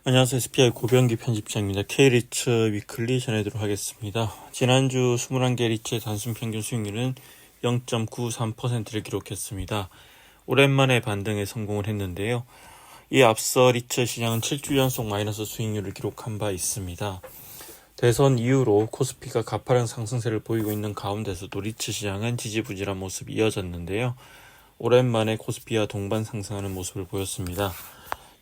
안녕하세요. SPI 고병기 편집장입니다. K리츠 위클리 전해드리도록 하겠습니다. 지난주 21개 리츠의 단순 평균 수익률은 0.93%를 기록했습니다. 오랜만에 반등에 성공을 했는데요. 이 앞서 리츠 시장은 7주 연속 마이너스 수익률을 기록한 바 있습니다. 대선 이후로 코스피가 가파른 상승세를 보이고 있는 가운데서도 리츠 시장은 지지부진한 모습이 이어졌는데요. 오랜만에 코스피와 동반 상승하는 모습을 보였습니다.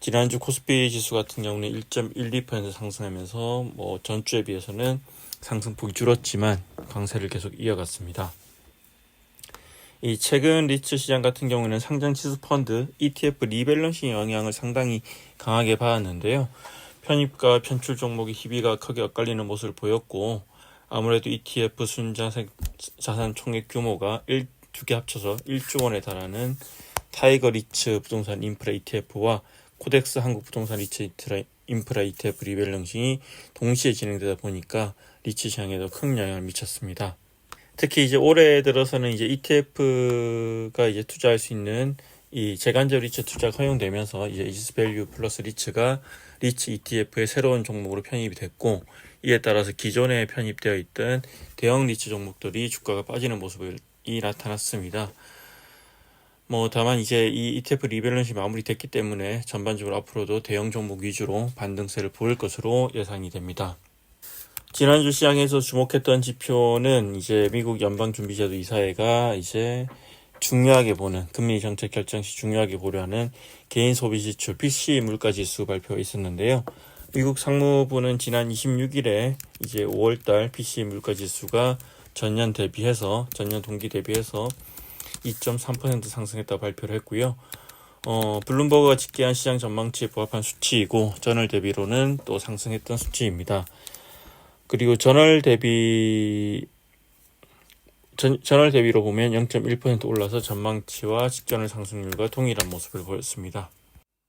지난주 코스피 지수 같은 경우는 1.12% 상승하면서 전주에 비해서는 상승폭이 줄었지만 강세를 계속 이어갔습니다. 이 최근 리츠 시장 같은 경우는 상장 지수 펀드 ETF 리밸런싱 영향을 상당히 강하게 받았는데요. 편입과 편출 종목의 희비가 크게 엇갈리는 모습을 보였고, 아무래도 ETF 순자산 총액 규모가 두 개 합쳐서 1조 원에 달하는 타이거 리츠 부동산 인프라 ETF와 코덱스 한국 부동산 리츠 인프라 ETF 리밸런싱이 동시에 진행되다 보니까 리츠 시장에도 큰 영향을 미쳤습니다. 특히 이제 올해 들어서는 이제 ETF가 이제 투자할 수 있는 이 재간접 리츠 투자가 허용되면서 이제 이지스밸류 플러스 리츠가 리츠 ETF의 새로운 종목으로 편입이 됐고, 이에 따라서 기존에 편입되어 있던 대형 리츠 종목들이 주가가 빠지는 모습이 나타났습니다. 다만 이제 이 ETF 리밸런싱이 마무리됐기 때문에 전반적으로 앞으로도 대형 종목 위주로 반등세를 보일 것으로 예상이 됩니다. 지난주 시장에서 주목했던 지표는 이제 미국 연방준비제도 이사회가 이제 중요하게 보는 금리 정책 결정 시 중요하게 보려는 개인 소비 지출 PCE 물가 지수 발표가 있었는데요. 미국 상무부는 지난 26일에 이제 5월달 PCE 물가 지수가 전년 동기 대비해서 2.3% 상승했다고 발표를 했고요. 블룸버그가 집계한 시장 전망치에 부합한 수치이고, 전월 대비로는 또 상승했던 수치입니다. 그리고 전월 대비로 보면 0.1% 올라서 전망치와 직전월 상승률과 동일한 모습을 보였습니다.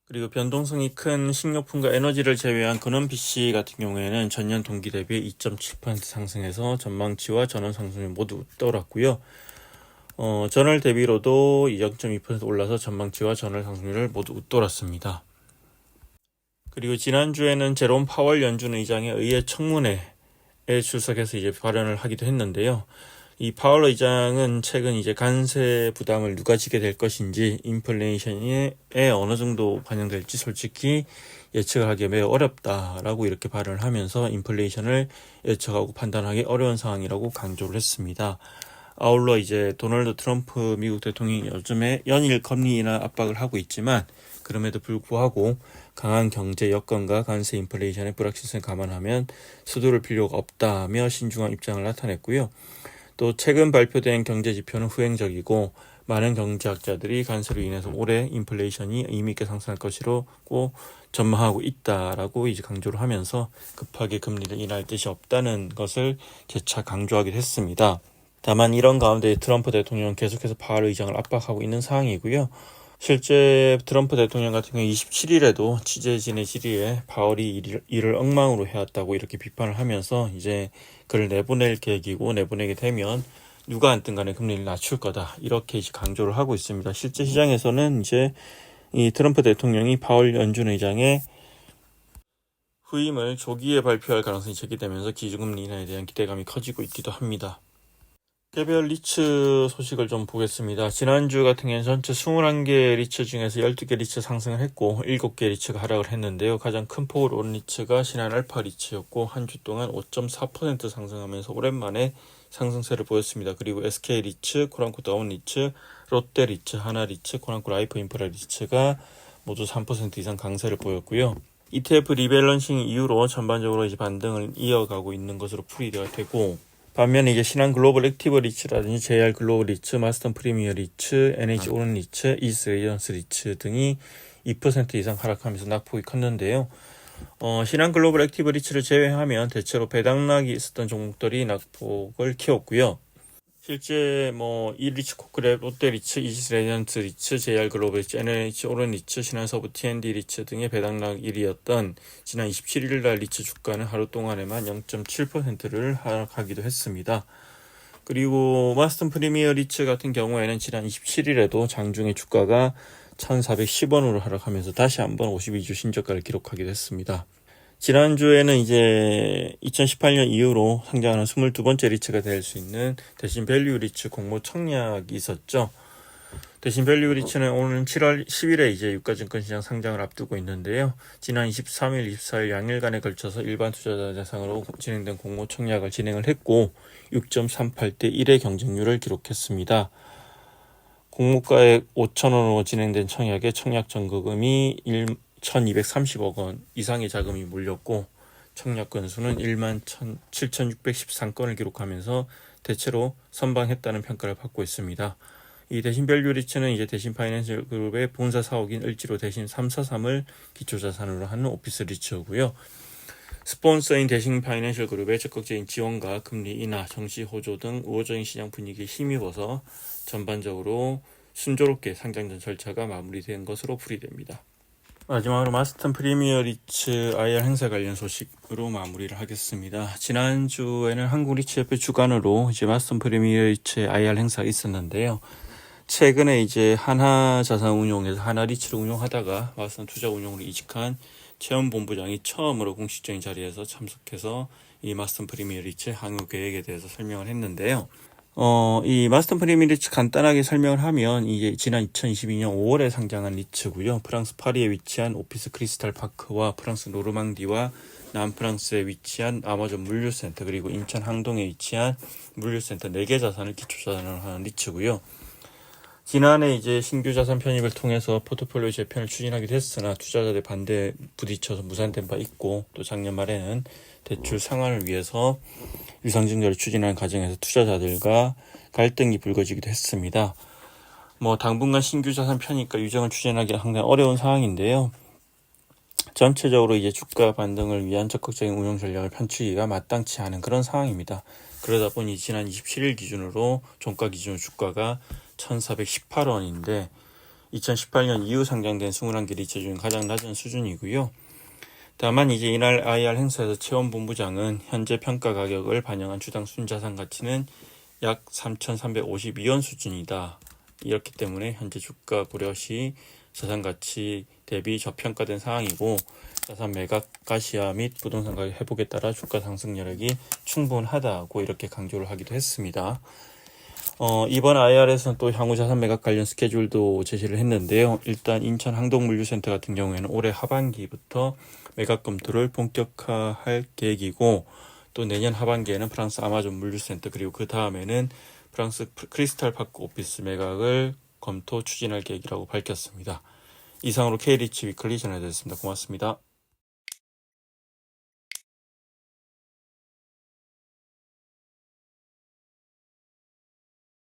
그리고 변동성이 큰 식료품과 에너지를 제외한 근원 PC 같은 경우에는 전년 동기 대비 2.7% 상승해서 전망치와 전원 상승률 모두 떠올랐고요. 전월 대비로도 0.2% 올라서 전망치와 전월 상승률을 모두 웃돌았습니다. 그리고 지난주에는 제롬 파월 연준 의장의 의회 청문회에 출석해서 이제 발언을 하기도 했는데요. 이 파월 의장은 최근 이제 관세 부담을 누가 지게 될 것인지, 인플레이션에 어느 정도 반영될지 솔직히 예측을 하기 매우 어렵다라고 이렇게 발언을 하면서 인플레이션을 예측하고 판단하기 어려운 상황이라고 강조를 했습니다. 아울러 이제 도널드 트럼프 미국 대통령이 요즘에 연일 금리 인하 압박을 하고 있지만, 그럼에도 불구하고 강한 경제 여건과 관세 인플레이션의 불확실성을 감안하면 수두를 필요가 없다며 신중한 입장을 나타냈고요. 또 최근 발표된 경제 지표는 후행적이고, 많은 경제학자들이 관세로 인해서 올해 인플레이션이 의미 있게 상승할 것이라고 전망하고 있다라고 이제 강조를 하면서 급하게 금리를 인하할 뜻이 없다는 것을 재차 강조하기도 했습니다. 다만 이런 가운데 트럼프 대통령은 계속해서 파월 의장을 압박하고 있는 상황이고요. 실제 트럼프 대통령 같은 경우 27일에도 취재진의 질의에 파월이 이를 엉망으로 해왔다고 이렇게 비판을 하면서 이제 그를 내보낼 계획이고, 내보내게 되면 누가 앉든 간에 금리를 낮출 거다, 이렇게 이제 강조를 하고 있습니다. 실제 시장에서는 이제 이 트럼프 대통령이 파월 연준 의장의 후임을 조기에 발표할 가능성이 제기되면서 기준금리 인하에 대한 기대감이 커지고 있기도 합니다. 개별 리츠 소식을 좀 보겠습니다. 지난주 같은 경우는 전체 21개 리츠 중에서 12개 리츠 상승을 했고 7개 리츠가 하락을 했는데요. 가장 큰 폭으로 오른 리츠가 신한 알파 리츠였고, 한 주 동안 5.4% 상승하면서 오랜만에 상승세를 보였습니다. 그리고 SK 리츠, 코란코 다운 리츠, 롯데 리츠, 하나 리츠, 코란코 라이프 인프라 리츠가 모두 3% 이상 강세를 보였고요. ETF 리밸런싱 이후로 전반적으로 이제 반등을 이어가고 있는 것으로 풀이되어 되고, 반면에 이제 신한 글로벌 액티브 리츠라든지 JR 글로벌 리츠, 마스턴 프리미어 리츠, NH 오른 리츠, 이스 레이전스 리츠 등이 2% 이상 하락하면서 낙폭이 컸는데요. 신한 글로벌 액티브 리츠를 제외하면 대체로 배당락이 있었던 종목들이 낙폭을 키웠고요. 실제 이리츠 코크랩, 롯데 리츠, 이지스 레전스 리츠, JR 글로벌 리츠, NH 오른 리츠, 신한서부 T&D 리츠 등의 배당락 1위였던 지난 27일 날 리츠 주가는 하루 동안에만 0.7%를 하락하기도 했습니다. 그리고 마스턴 프리미어 리츠 같은 경우에는 지난 27일에도 장중에 주가가 1410원으로 하락하면서 다시 한번 52주 신저가를 기록하기도 했습니다. 지난주에는 이제 2018년 이후로 상장하는 22번째 리츠가 될 수 있는 대신 밸류 리츠 공모 청약이 있었죠. 대신 밸류 리츠는 오늘 7월 10일에 이제 유가증권시장 상장을 앞두고 있는데요. 지난 23일, 24일 양일간에 걸쳐서 일반 투자자 대상으로 진행된 공모 청약을 진행을 했고 6.38대 1의 경쟁률을 기록했습니다. 공모가액 5천원으로 진행된 청약에 청약 전거금이 1,230억 원 이상의 자금이 몰렸고 청약 건수는 17,613건을 기록하면서 대체로 선방했다는 평가를 받고 있습니다. 이 대신 밸류 리츠는 이제 대신 파이낸셜 그룹의 본사 사옥인 을지로 대신 343을 기초자산으로 하는 오피스 리츠고요. 스폰서인 대신 파이낸셜 그룹의 적극적인 지원과 금리 인하, 정시 호조 등 우호적인 시장 분위기에 힘입어서 전반적으로 순조롭게 상장 전 절차가 마무리된 것으로 풀이됩니다. 마지막으로 마스턴 프리미어 리츠 IR 행사 관련 소식으로 마무리를 하겠습니다. 지난주에는 한국 리츠협회 주관으로 이제 마스턴 프리미어 리츠 IR 행사가 있었는데요. 최근에 이제 하나자산운용에서 하나리츠를 운용하다가 마스턴 투자운용으로 이직한 최원 본부장이 처음으로 공식적인 자리에서 참석해서 이 마스턴 프리미어 리츠 항해 계획에 대해서 설명을 했는데요. 이 마스턴 프리미어 리츠 간단하게 설명을 하면 이게 지난 2022년 5월에 상장한 리츠고요. 프랑스 파리에 위치한 오피스 크리스탈 파크와 프랑스 노르망디와 남프랑스에 위치한 아마존 물류센터 그리고 인천 항동에 위치한 물류센터 4개 자산을 기초자산으로 하는 리츠고요. 지난해 이제 신규 자산 편입을 통해서 포트폴리오 재편을 추진하기도 했으나 투자자들 반대에 부딪혀서 무산된 바 있고 또 작년 말에는 대출 상환을 위해서 유상증자를 추진하는 과정에서 투자자들과 갈등이 불거지기도 했습니다. 당분간 신규 자산 편입과 유정을 추진하기는 상당히 어려운 상황인데요. 전체적으로 이제 주가 반등을 위한 적극적인 운용 전략을 펼치기가 마땅치 않은 그런 상황입니다. 그러다 보니 지난 27일 기준으로 종가 기준으로 주가가 1,418원인데 2018년 이후 상장된 21개 리츠 중 가장 낮은 수준이고요. 다만 이제 이날 IR 행사에서 최원 본부장은 현재 평가 가격을 반영한 주당 순자산 가치는 약 3,352원 수준이다. 이렇기 때문에 현재 주가 고려 시 자산 가치 대비 저평가된 상황이고 자산 매각 가시화 및 부동산 가격 회복에 따라 주가 상승 여력이 충분하다고 이렇게 강조를 하기도 했습니다. 이번 IR에서는 또 향후 자산 매각 관련 스케줄도 제시를 했는데요. 일단 인천 항동물류센터 같은 경우에는 올해 하반기부터 매각 검토를 본격화할 계획이고 또 내년 하반기에는 프랑스 아마존 물류센터 그리고 그 다음에는 프랑스 크리스탈 파크 오피스 매각을 검토 추진할 계획이라고 밝혔습니다. 이상으로 K리츠 위클리 전해드렸습니다. 고맙습니다.